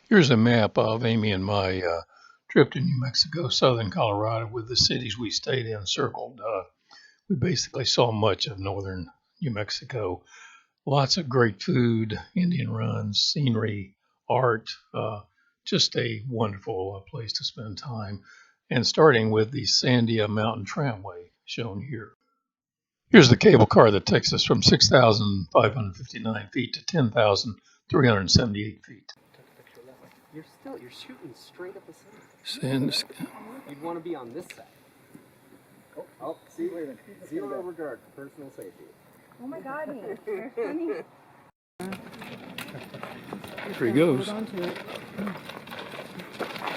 Here's a map of Amy and my trip to New Mexico, southern Colorado, with the cities we stayed in circled. We basically saw much of northern New Mexico. Lots of great food, Indian runs, scenery, art, just a wonderful place to spend time. And starting with the Sandia Mountain Tramway shown here. Here's the cable car that takes us from 6,559 feet to 10,378 feet. You're shooting straight up the center. You'd want to be on this side. Oh, see, zero regard for personal safety. Oh my God, you're funny. Here he goes.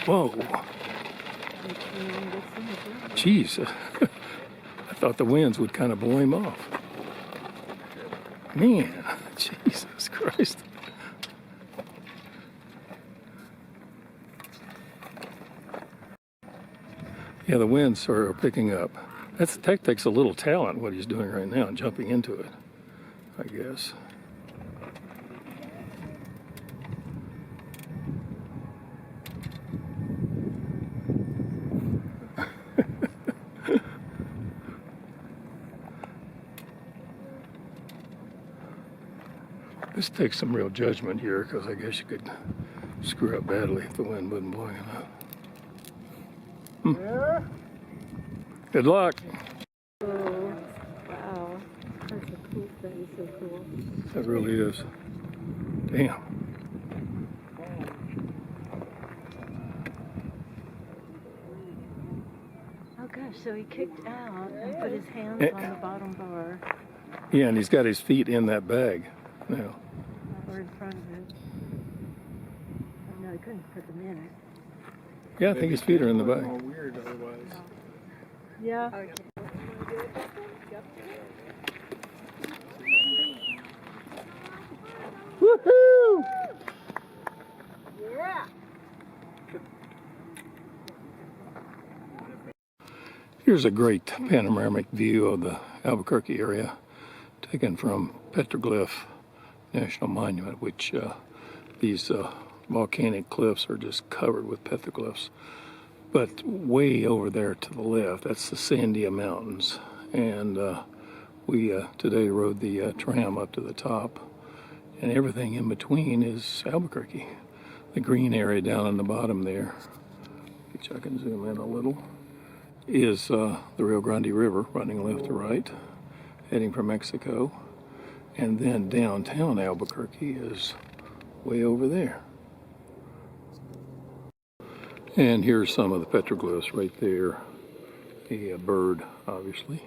Whoa. Jeez. I thought the winds would kind of blow him off. Man, Jesus Christ. Yeah, the winds are picking up. That takes a little talent, what he's doing right now, jumping into it, I guess. This takes some real judgment here, because I guess you could screw up badly if the wind wasn't blowing it up. Yeah. Good luck. Oh, wow. That's a cool thing. So cool. That really is. Damn. Oh gosh, so he kicked out and put his hands on the bottom bar. Yeah, and he's got his feet in that bag now. Or in front of it. Oh, no, he couldn't put them in it. Yeah, I think his feet are in the bag. More weird otherwise. Yeah. Woohoo! Yeah. Here's a great panoramic view of the Albuquerque area, taken from Petroglyph National Monument, which these volcanic cliffs are just covered with petroglyphs. But way over there to the left, that's the Sandia Mountains. And we today rode the tram up to the top. And everything in between is Albuquerque. The green area down on the bottom there, which I can zoom in a little, is the Rio Grande River running left to right, heading for Mexico. And then downtown Albuquerque is way over there. And here's some of the petroglyphs right there. A bird, obviously.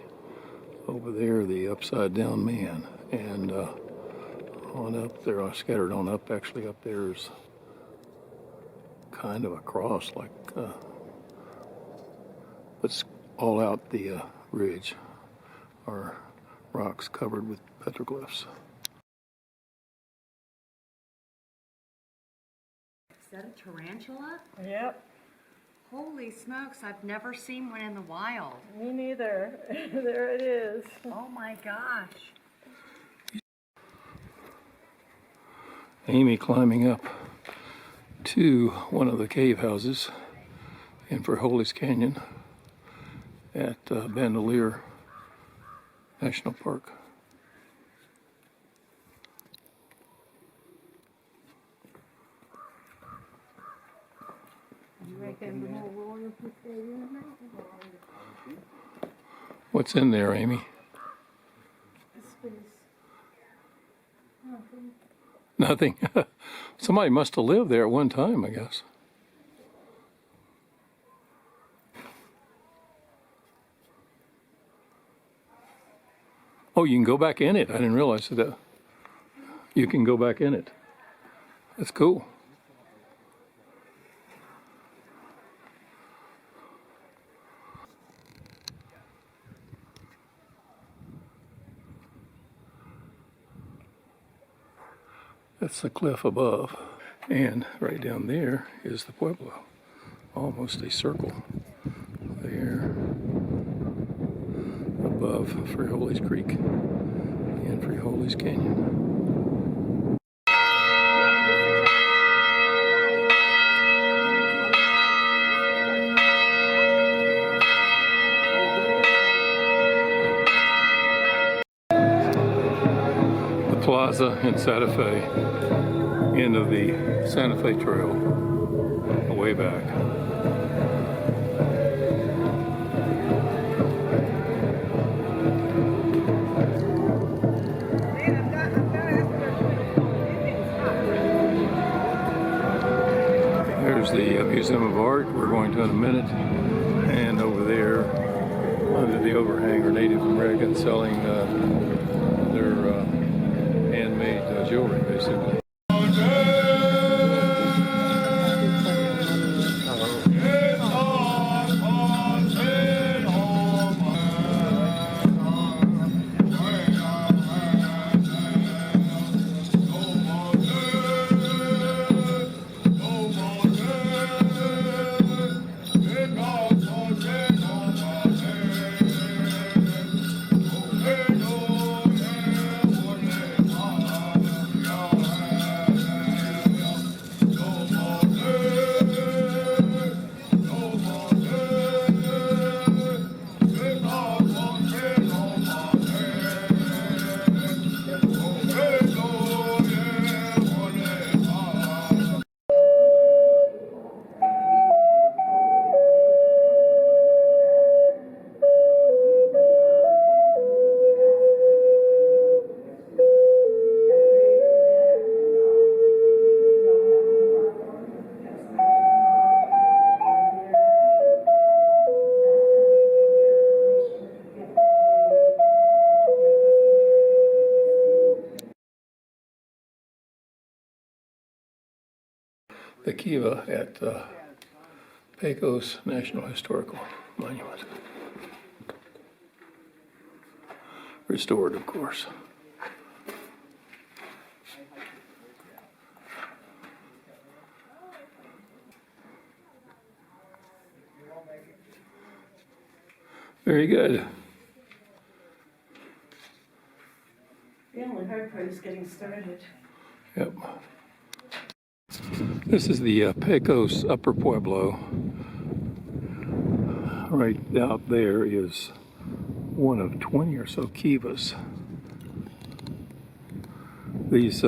Over there, the upside down man. And on up there, scattered on up, actually up there is kind of a cross, like, but all out the ridge are rocks covered with petroglyphs. Is that a tarantula? Yep. Holy smokes, I've never seen one in the wild. Me neither. There it is. Oh my gosh. Amy climbing up to one of the cave houses in Frijoles Canyon at Bandelier National Park. What's in there, Amy? Nothing. Somebody must have lived there at one time, I guess. Oh, you can go back in it. I didn't realize that. You can go back in it. That's cool. That's the cliff above. And right down there is the Pueblo. Almost a circle there above Frijoles Creek and Frijoles Canyon. plaza in Santa Fe, end of the Santa Fe Trail, way back. There's the Museum of Art we're going to in a minute, and over there under the overhang are Native Americans selling their handmade jewelry, basically. The kiva at Pecos National Historical Monument. Restored, of course. Very good. The only hard part is getting started. Yep. This is the Pecos Upper Pueblo. Right out there is one of 20 or so kivas. These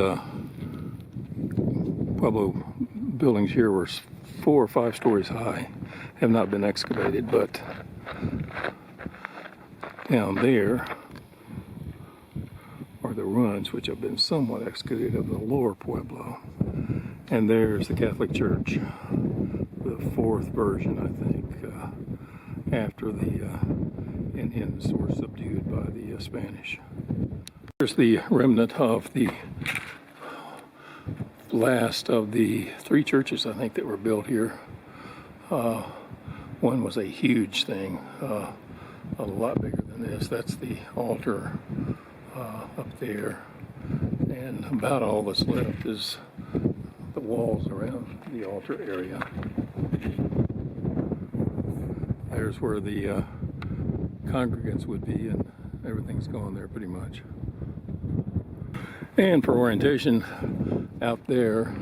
Pueblo buildings here were 4 or 5 stories high, have not been excavated, but down there are the ruins which have been somewhat excavated of the lower Pueblo. And there's the Catholic Church, the 4th version, I think, after the Indians were subdued by the Spanish. Here's the remnant of the last of the 3 churches, I think, that were built here. One was a huge thing, a lot bigger than this. That's the altar up there. And about all that's left is the walls around the altar area. There's where the congregants would be, and everything's gone there pretty much. And for orientation, out there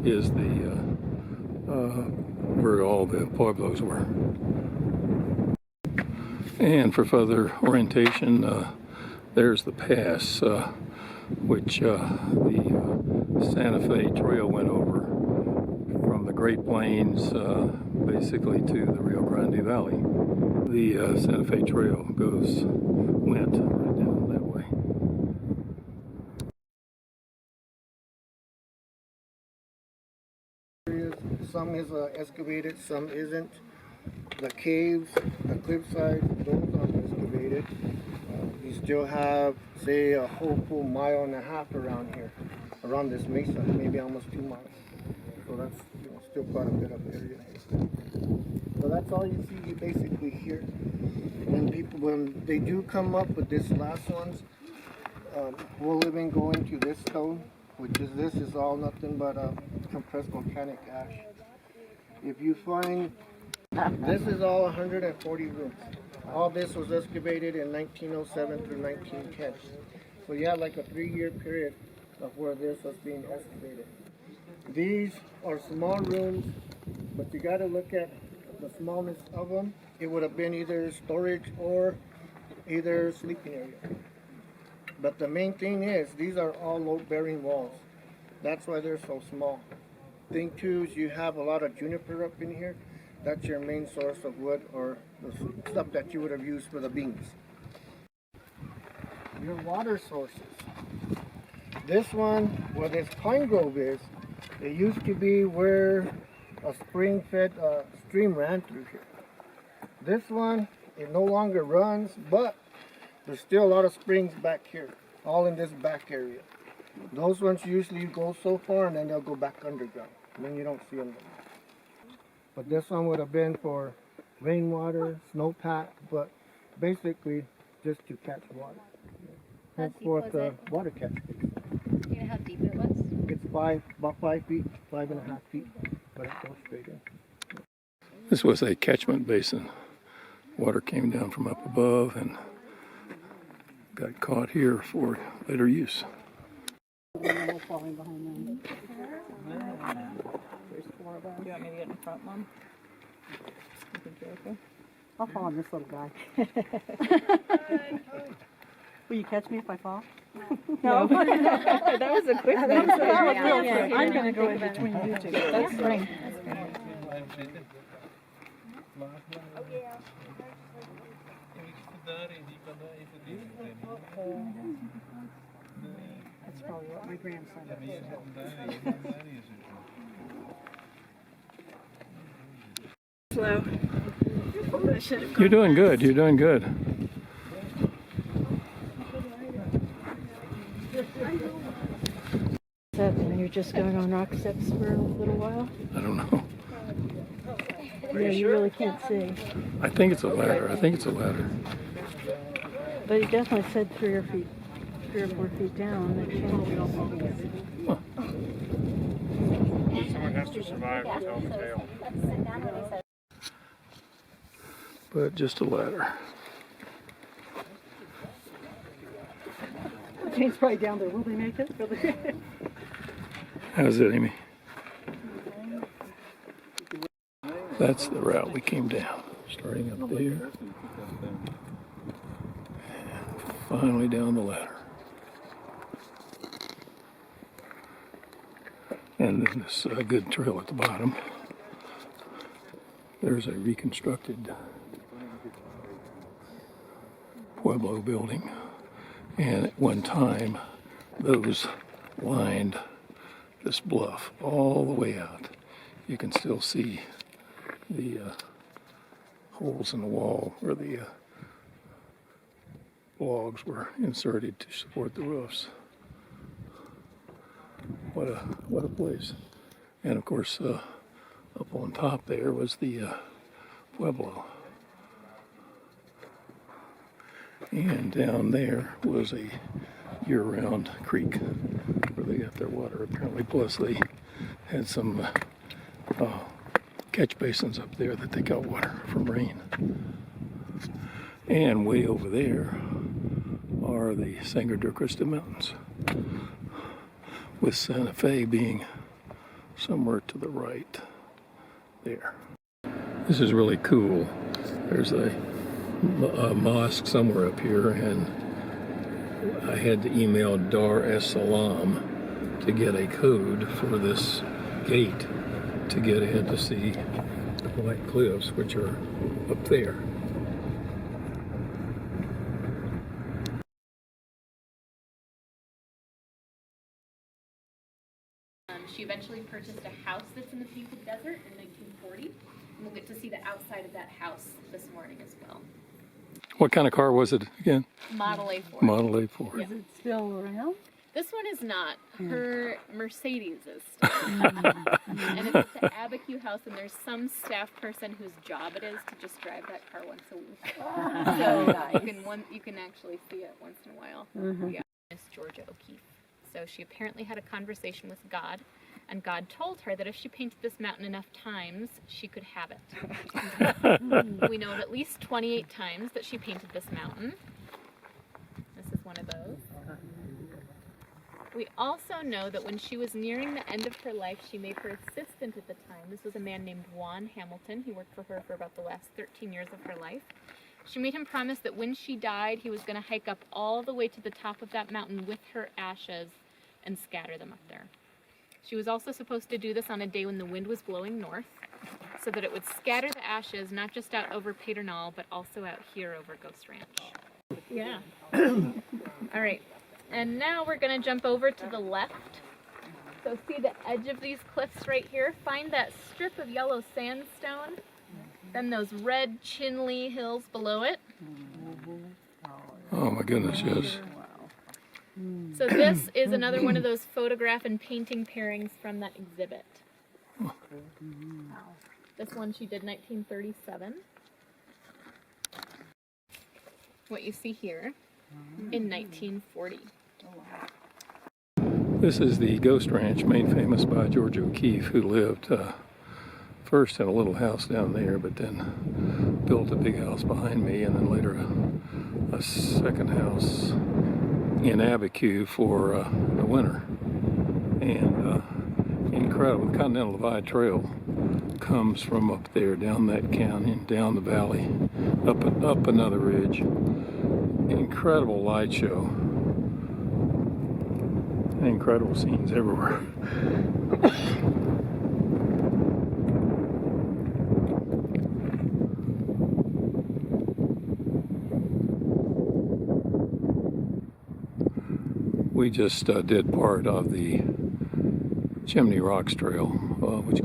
is the where all the pueblos were. And for further orientation, there's the pass, which the Santa Fe Trail went over from the Great Plains basically to the Rio Grande Valley. The Santa Fe Trail went right down that way. Some is excavated, some isn't. The caves, the cliffside, those aren't excavated. You still have, say, a whole full 1.5 miles around here, around this mesa, maybe almost 2 miles. So that's still quite a bit of area. So that's all you see basically here. When they do come up with this last ones, we'll even go into this stone, which is this is all nothing but compressed volcanic ash. If you find, this is all 140 rooms. All this was excavated in 1907 through 1910. So you have like a 3-year period of where this was being excavated. These are small rooms, but you got to look at the smallness of them. It would have been either storage or either sleeping area. But the main thing is, these are all load-bearing walls. That's why they're so small. Thing two is you have a lot of juniper up in here. That's your main source of wood, or the stuff that you would have used for the beams. Your water sources. This one, where this pine grove is, it used to be where a spring-fed stream ran through here. This one, it no longer runs, but there's still a lot of springs back here, all in this back area. Those ones usually go so far and then they'll go back underground. And then you don't see them anymore. But this one would have been for rainwater, snowpack, but basically just to catch water. Henceforth, the water catch basin. Do you know how deep it was? It's about 5 feet, 5.5 feet, but it goes straight in. This was a catchment basin. Water came down from up above and got caught here for later use. Falling behind them. There's 4 of them. Do you want me to get in front, Mom? You think you're okay? I'll fall on this little guy. Will you catch me if I fall? No. That was a quick one. I'm going to go in between you two. That's great. That's probably what my grandson does. You're doing good. You're doing good. And you're just going on rock steps for a little while? I don't know. Yeah, you really can't see. I think it's a ladder. I think it's a ladder. But it definitely said 3 or 4 feet down. It changed. Someone has to survive to tell the tale. But just a ladder. Jane's probably down there. Will they make it? Will they? How's it, Amy? That's the route we came down. Starting up there. And finally down the ladder. And then this good trail at the bottom. There's a reconstructed Pueblo building. And at one time, those lined this bluff all the way out. You can still see the holes in the wall where the logs were inserted to support the roofs. What a place. And of course, up on top there was the Pueblo. And down there was a year-round creek where they got their water apparently. Plus they had some catch basins up there that they got water from rain. And way over there are the Sangre de Cristo Mountains, with Santa Fe being somewhere to the right there. This is really cool. There's a mosque somewhere up here, and I had to email Dar es Salaam to get a code for this gate to get in to see the White Cliffs, which are up there. She eventually purchased a house that's in the Painted Desert in 1940, and we'll get to see the outside of that house this morning as well. What kind of car was it again? Model A4. Model A4. Is it still around? This one is not. Her Mercedes is still. And it's at the Albuquerque house, and there's some staff person whose job it is to just drive that car once a week. So you can actually see it once in a while. Yeah. Miss Georgia O'Keeffe. So she apparently had a conversation with God, and God told her that if she painted this mountain enough times, she could have it. We know at least 28 times that she painted this mountain. This is one of those. We also know that when she was nearing the end of her life, she made her assistant at the time. This was a man named Juan Hamilton. He worked for her for about the last 13 years of her life. She made him promise that when she died, he was going to hike up all the way to the top of that mountain with her ashes and scatter them up there. She was also supposed to do this on a day when the wind was blowing north, so that it would scatter the ashes not just out over Pedernal, but also out here over Ghost Ranch. Yeah. All right. And now we're going to jump over to the left. So see the edge of these cliffs right here? Find that strip of yellow sandstone, then those red Chinle hills below it. Oh my goodness, yes. So this is another one of those photograph and painting pairings from that exhibit. This one she did 1937. What you see here in 1940. This is the Ghost Ranch, made famous by George O'Keeffe, who lived first in a little house down there, but then built a big house behind me, and then later a second house in Abiquiu for the winter. And incredible. The Continental Divide Trail comes from up there, down that canyon, down the valley, up another ridge. Incredible light show. Incredible scenes everywhere. We just did part of the Chimney Rocks Trail, which